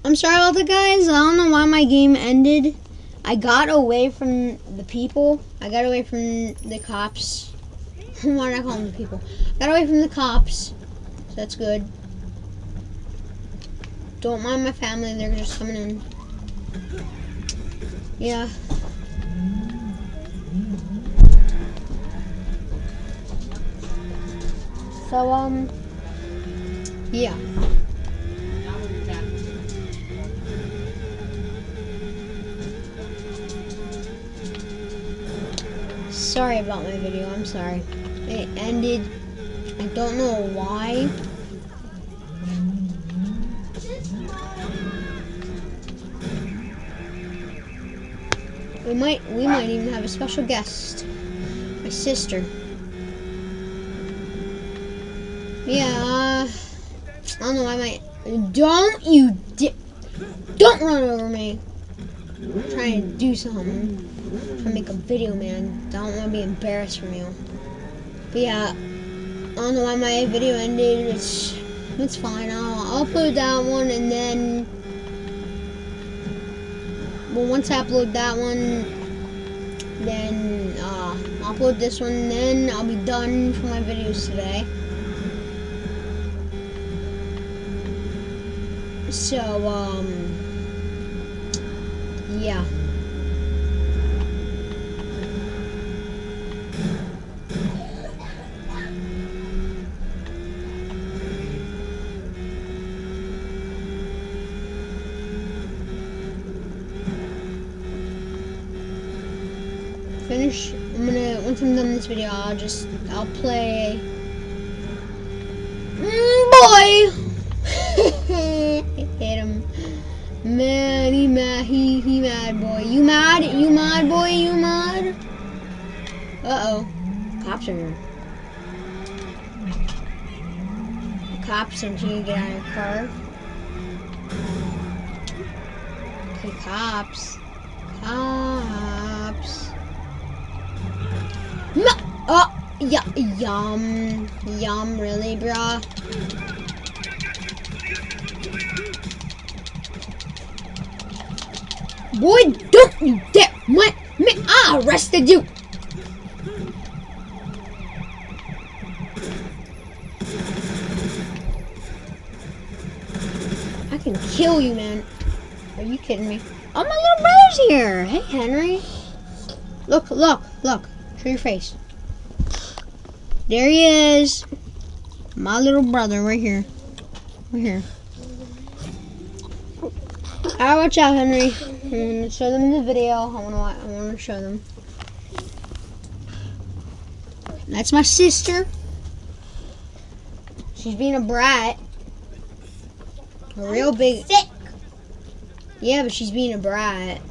I'm sorry about that, guys. I don't know why my game ended. I got away from the people. I got away from the cops. Why not call them the people? Got away from the cops. So that's good. Don't mind my family. They're just coming in. Yeah. So, yeah. Sorry about my video, I'm sorry. It ended, I don't know why. We might even have a special guest. My sister. Yeah, I don't know why don't run over me. I'm trying to do something. I'm trying to make a video, man. I don't want to be embarrassed from you. But yeah, I don't know why my video ended. It's fine. I'll upload that one, and then once I upload that one, then I'll upload this one, and then I'll be done for my videos today. So, yeah. Finish. Once I'm done this video, I'll play. Boy! Hit him. Man, he mad. He mad, boy. You mad? You mad, boy? You mad? Uh-oh. Cops are here. The cops sent you to get out of your car. Okay, cops. Cops. No! Oh! Yeah, yum, really, bruh? Boy, don't you dare! I arrested you! I can kill you, man. Are you kidding me? Oh, my little brother's here! Hey, Henry. Look. Show your face. There he is. My little brother, right here. Right here. Alright, watch out, Henry. I'm gonna show them the video. I wanna show them. That's my sister. She's being a brat. A real big. Sick. Yeah, but she's being a brat.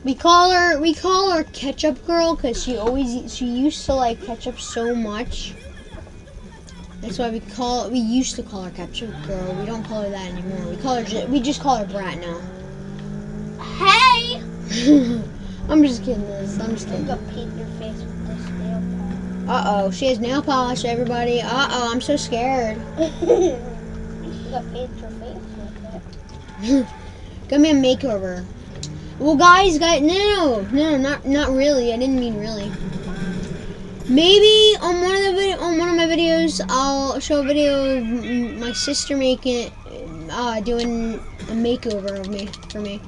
We call her Ketchup Girl because she used to like ketchup so much. That's why we used to call her Ketchup Girl. We don't call her that anymore. We just call her Brat now. Hey! I'm just kidding. I'm just kidding. You got paint your face with this nail polish. Uh-oh, she has nail polish, everybody. Uh-oh, I'm so scared. You got paint your face with it. Give me a makeover. Well, guys, no, not really. I didn't mean really. Maybe on one of my videos, I'll show a video of my sister doing a makeover for me.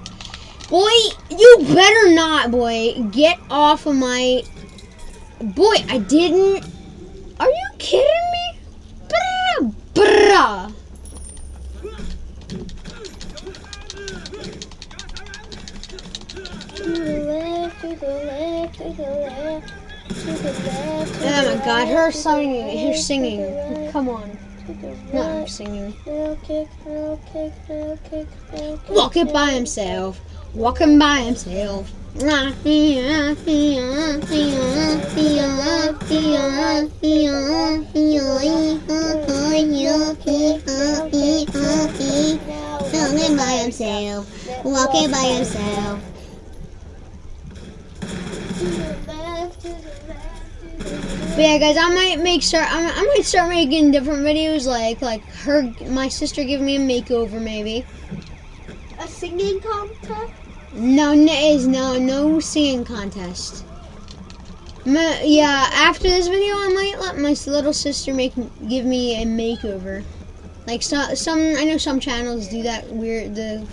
Boy, you better not, boy. Get off of my. Boy, I didn't. Are you kidding me? Bruh. To the left, to the left, to the left. Oh my God, her singing. Come on. Not her singing. Walking by himself. Walking by himself. Walking by himself. Walking by himself. But But yeah, guys, I might start making different videos, like my sister giving me a makeover, maybe. A singing contest? No singing contest. Yeah, after this video, I might let my little sister give me a makeover. Like I know some channels do that weird,